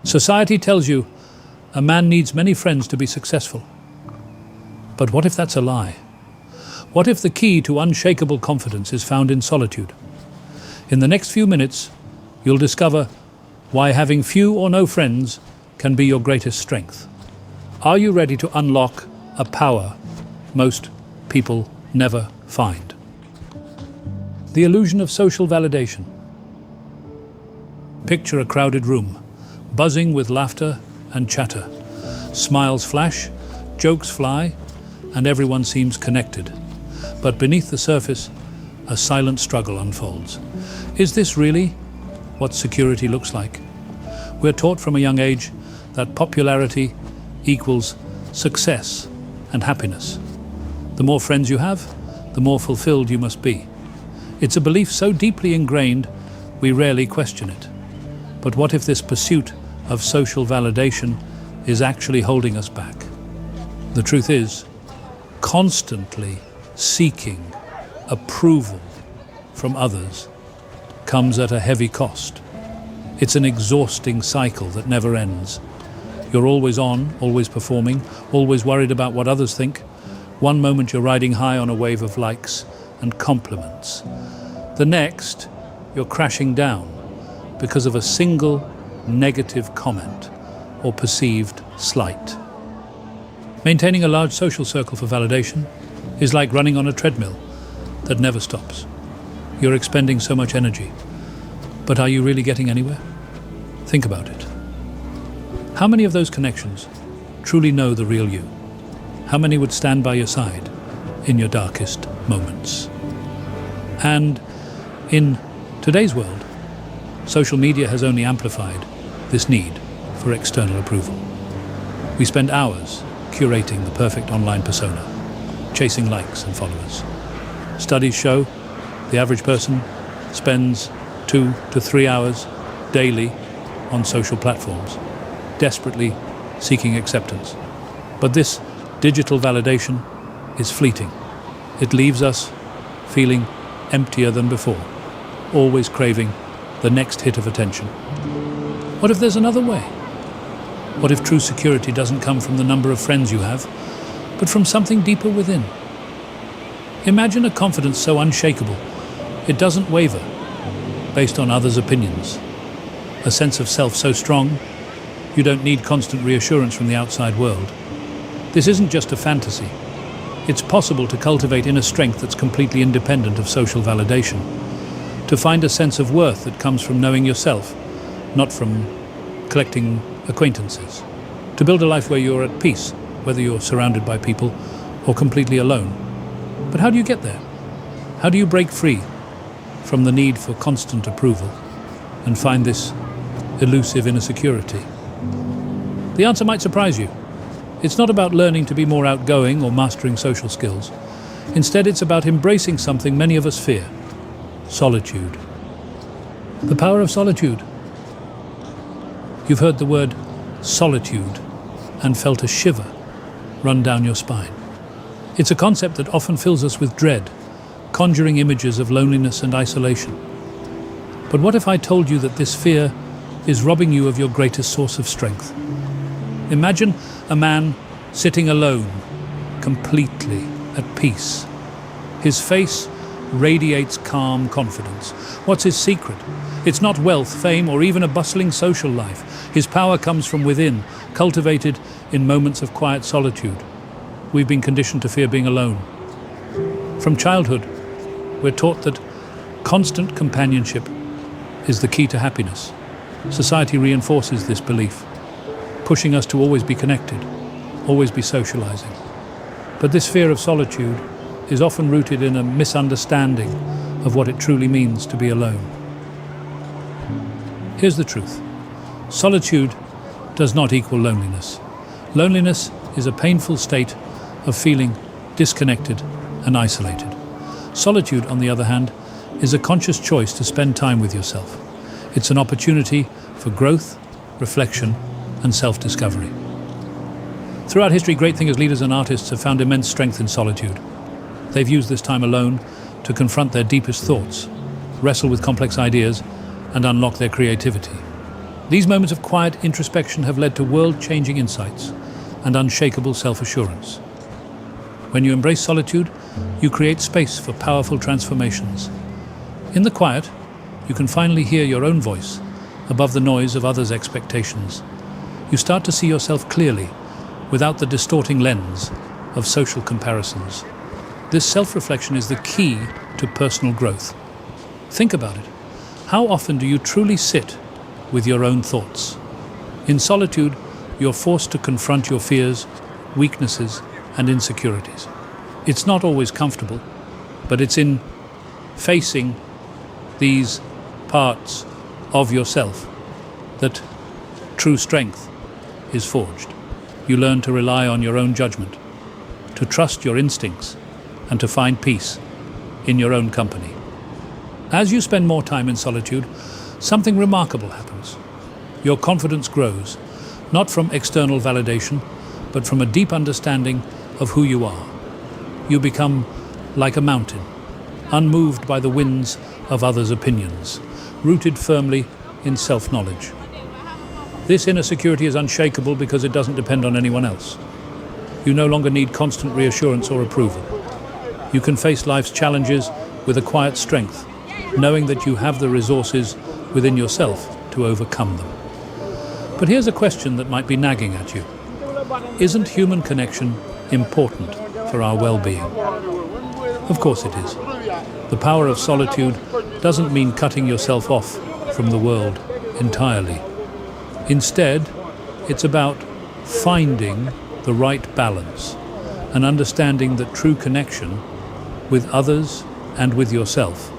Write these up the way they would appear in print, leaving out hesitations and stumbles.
Society tells you a man needs many friends to be successful. But what if that's a lie? What if the key to unshakable confidence is found in solitude? In the next few minutes, you'll discover why having few or no friends can be your greatest strength. Are you ready to unlock a power most people never find? The illusion of social validation. Picture a crowded room, buzzing with laughter and chatter. Smiles flash, jokes fly, and everyone seems connected. But beneath the surface, a silent struggle unfolds. Is this really what security looks like? We're taught from a young age that popularity equals success and happiness. The more friends you have, the more fulfilled you must be. It's a belief so deeply ingrained, we rarely question it. But what if this pursuit of social validation is actually holding us back? The truth is, constantly seeking approval from others comes at a heavy cost. It's an exhausting cycle that never ends. You're always on, always performing, always worried about what others think. One moment you're riding high on a wave of likes and compliments. The next, you're crashing down because of a single negative comment or perceived slight. Maintaining a large social circle for validation is like running on a treadmill that never stops. You're expending so much energy, but are you really getting anywhere? Think about it. How many of those connections truly know the real you? How many would stand by your side in your darkest moments? And in today's world, social media has only amplified this need for external approval. We spend hours curating the perfect online persona, chasing likes and followers. Studies show the average person spends 2 to 3 hours daily on social platforms, desperately seeking acceptance. But this digital validation is fleeting. It leaves us feeling emptier than before, always craving the next hit of attention. What if there's another way? What if true security doesn't come from the number of friends you have, but from something deeper within? Imagine a confidence so unshakable, it doesn't waver based on others' opinions. A sense of self so strong, you don't need constant reassurance from the outside world. This isn't just a fantasy. It's possible to cultivate inner strength that's completely independent of social validation. To find a sense of worth that comes from knowing yourself, not from collecting acquaintances. To build a life where you're at peace, whether you're surrounded by people or completely alone. But how do you get there? How do you break free from the need for constant approval and find this elusive inner security? The answer might surprise you. It's not about learning to be more outgoing or mastering social skills. Instead, it's about embracing something many of us fear: solitude. The power of solitude. You've heard the word solitude and felt a shiver run down your spine. It's a concept that often fills us with dread, conjuring images of loneliness and isolation. But what if I told you that this fear is robbing you of your greatest source of strength? Imagine a man sitting alone, completely at peace. His face radiates calm confidence. What's his secret? It's not wealth, fame, or even a bustling social life. His power comes from within, cultivated in moments of quiet solitude. We've been conditioned to fear being alone. From childhood, we're taught that constant companionship is the key to happiness. Society reinforces this belief, pushing us to always be connected, always be socializing. But this fear of solitude is often rooted in a misunderstanding of what it truly means to be alone. Here's the truth. Solitude does not equal loneliness. Loneliness is a painful state of feeling disconnected and isolated. Solitude, on the other hand, is a conscious choice to spend time with yourself. It's an opportunity for growth, reflection, and self-discovery. Throughout history, great thinkers, leaders, and artists have found immense strength in solitude. They've used this time alone to confront their deepest thoughts, wrestle with complex ideas, and unlock their creativity. These moments of quiet introspection have led to world-changing insights and unshakable self-assurance. When you embrace solitude, you create space for powerful transformations. In the quiet, you can finally hear your own voice above the noise of others' expectations. You start to see yourself clearly, without the distorting lens of social comparisons. This self-reflection is the key to personal growth. Think about it. How often do you truly sit with your own thoughts? In solitude, you're forced to confront your fears, weaknesses, and insecurities. It's not always comfortable, but it's in facing these parts of yourself that true strength is forged. You learn to rely on your own judgment, to trust your instincts, and to find peace in your own company. As you spend more time in solitude, something remarkable happens. Your confidence grows, not from external validation, but from a deep understanding of who you are. You become like a mountain, unmoved by the winds of others' opinions, rooted firmly in self-knowledge. This inner security is unshakable because it doesn't depend on anyone else. You no longer need constant reassurance or approval. You can face life's challenges with a quiet strength, knowing that you have the resources within yourself to overcome them. But here's a question that might be nagging at you. Isn't human connection important for our well-being? Of course it is. The power of solitude doesn't mean cutting yourself off from the world entirely. Instead, it's about finding the right balance and understanding that true connection with others and with yourself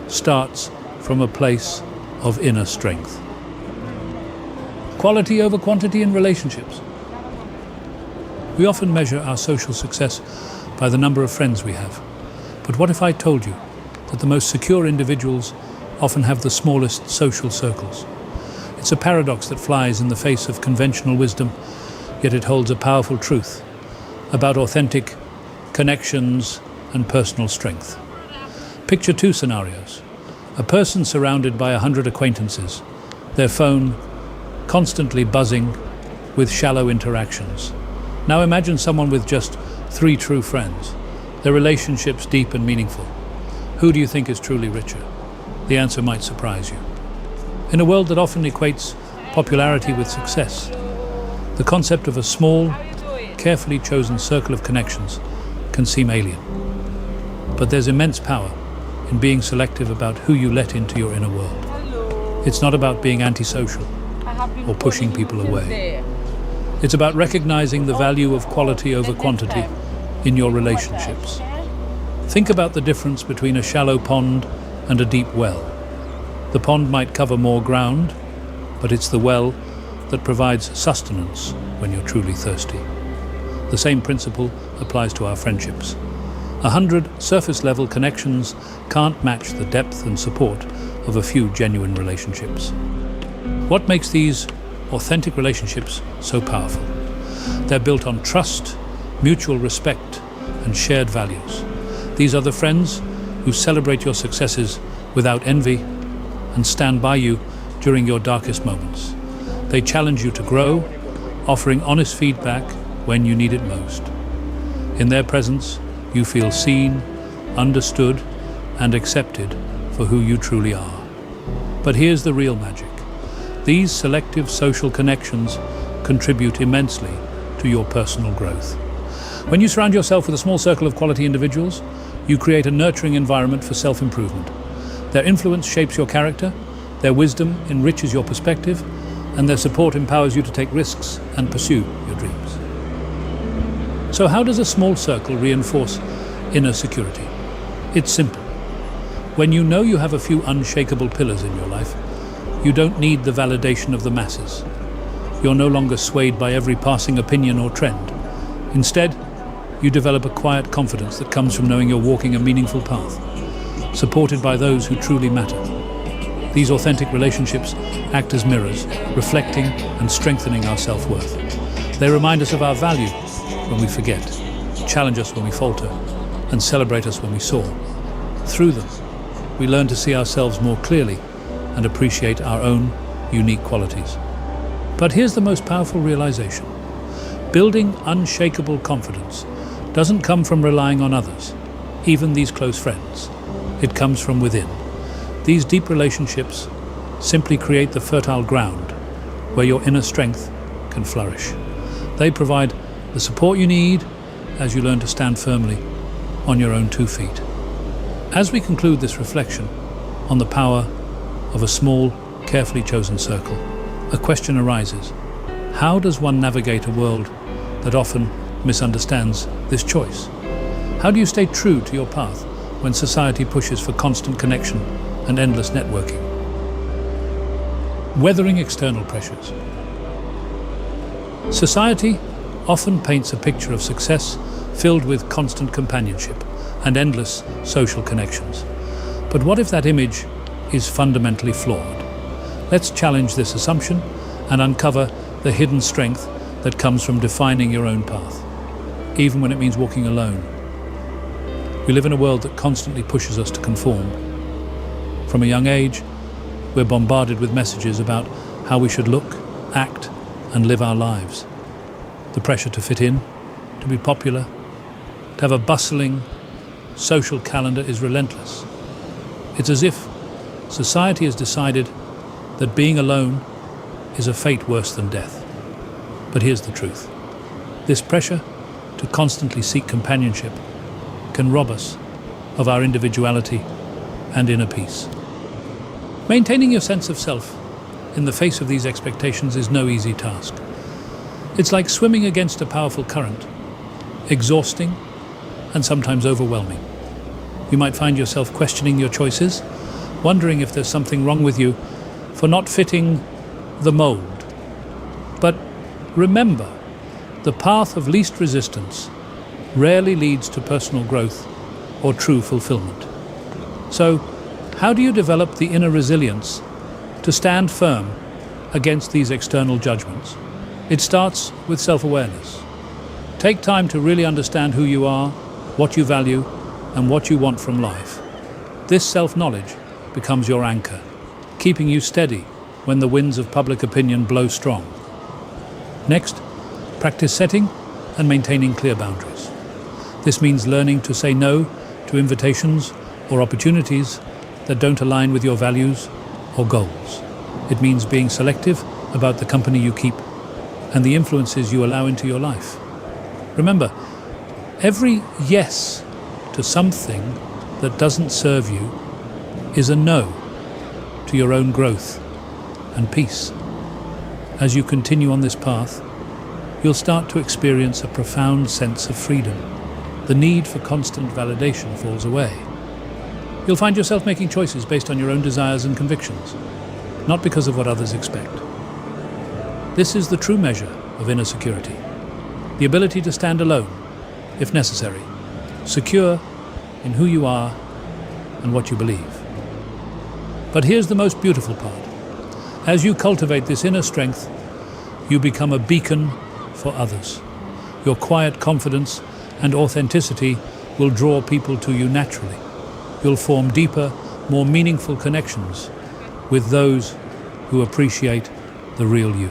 starts from a place of inner strength. Quality over quantity in relationships. We often measure our social success by the number of friends we have. But what if I told you that the most secure individuals often have the smallest social circles? It's a paradox that flies in the face of conventional wisdom, yet it holds a powerful truth about authentic connections and personal strength. Picture two scenarios. A person surrounded by 100 acquaintances, their phone constantly buzzing with shallow interactions. Now imagine someone with just 3 true friends, their relationships deep and meaningful. Who do you think is truly richer? The answer might surprise you. In a world that often equates popularity with success, the concept of a small, carefully chosen circle of connections can seem alien. But there's immense power in being selective about who you let into your inner world. It's not about being antisocial or pushing people away. It's about recognizing the value of quality over quantity in your relationships. Think about the difference between a shallow pond and a deep well. The pond might cover more ground, but it's the well that provides sustenance when you're truly thirsty. The same principle applies to our friendships. 100 surface-level connections can't match the depth and support of a few genuine relationships. What makes these authentic relationships so powerful? They're built on trust, mutual respect, and shared values. These are the friends who celebrate your successes without envy and stand by you during your darkest moments. They challenge you to grow, offering honest feedback when you need it most. In their presence, you feel seen, understood, and accepted for who you truly are. But here's the real magic. These selective social connections contribute immensely to your personal growth. When you surround yourself with a small circle of quality individuals, you create a nurturing environment for self-improvement. Their influence shapes your character, their wisdom enriches your perspective, and their support empowers you to take risks and pursue your dreams. So how does a small circle reinforce inner security? It's simple. When you know you have a few unshakable pillars in your life, you don't need the validation of the masses. You're no longer swayed by every passing opinion or trend. Instead, you develop a quiet confidence that comes from knowing you're walking a meaningful path, supported by those who truly matter. These authentic relationships act as mirrors, reflecting and strengthening our self-worth. They remind us of our value when we forget, challenge us when we falter, and celebrate us when we soar. Through them, we learn to see ourselves more clearly and appreciate our own unique qualities. But here's the most powerful realization. Building unshakable confidence doesn't come from relying on others, even these close friends. It comes from within. These deep relationships simply create the fertile ground where your inner strength can flourish. They provide the support you need as you learn to stand firmly on your own 2 feet. As we conclude this reflection on the power of a small, carefully chosen circle, a question arises. How does one navigate a world that often misunderstands this choice? How do you stay true to your path when society pushes for constant connection and endless networking? Weathering external pressures. Society often paints a picture of success filled with constant companionship and endless social connections. But what if that image is fundamentally flawed? Let's challenge this assumption and uncover the hidden strength that comes from defining your own path, even when it means walking alone. We live in a world that constantly pushes us to conform. From a young age, we're bombarded with messages about how we should look, act, and live our lives. The pressure to fit in, to be popular, to have a bustling social calendar is relentless. It's as if society has decided that being alone is a fate worse than death. But here's the truth. This pressure to constantly seek companionship can rob us of our individuality and inner peace. Maintaining your sense of self in the face of these expectations is no easy task. It's like swimming against a powerful current, exhausting and sometimes overwhelming. You might find yourself questioning your choices, wondering if there's something wrong with you for not fitting the mold. But remember, the path of least resistance rarely leads to personal growth or true fulfillment. So, how do you develop the inner resilience to stand firm against these external judgments? It starts with self-awareness. Take time to really understand who you are, what you value, and what you want from life. This self-knowledge becomes your anchor, keeping you steady when the winds of public opinion blow strong. Next, practice setting and maintaining clear boundaries. This means learning to say no to invitations or opportunities that don't align with your values or goals. It means being selective about the company you keep and the influences you allow into your life. Remember, every yes to something that doesn't serve you is a no to your own growth and peace. As you continue on this path, you'll start to experience a profound sense of freedom. The need for constant validation falls away. You'll find yourself making choices based on your own desires and convictions, not because of what others expect. This is the true measure of inner security. The ability to stand alone, if necessary, secure in who you are and what you believe. But here's the most beautiful part. As you cultivate this inner strength, you become a beacon for others. Your quiet confidence and authenticity will draw people to you naturally. You'll form deeper, more meaningful connections with those who appreciate the real you.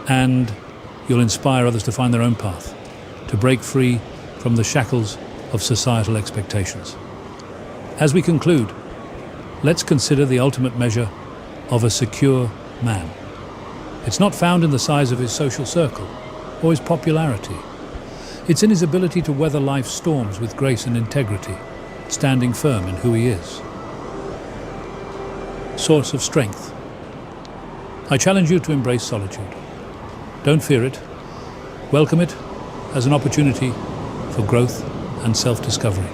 And you'll inspire others to find their own path, to break free from the shackles of societal expectations. As we conclude, let's consider the ultimate measure of a secure man. It's not found in the size of his social circle or his popularity. It's in his ability to weather life's storms with grace and integrity, standing firm in who he is. Source of strength. I challenge you to embrace solitude. Don't fear it. Welcome it as an opportunity for growth and self-discovery.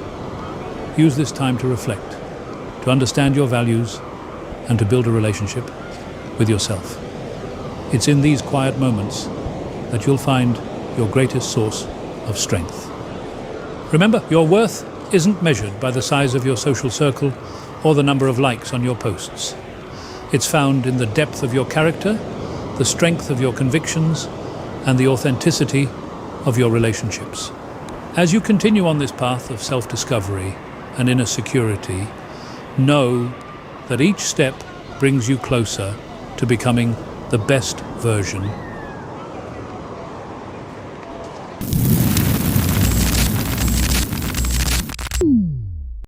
Use this time to reflect, to understand your values, and to build a relationship with yourself. It's in these quiet moments that you'll find your greatest source of strength. Remember, your worth isn't measured by the size of your social circle or the number of likes on your posts. It's found in the depth of your character, the strength of your convictions, and the authenticity of your relationships. As you continue on this path of self-discovery and inner security, know that each step brings you closer to becoming the best version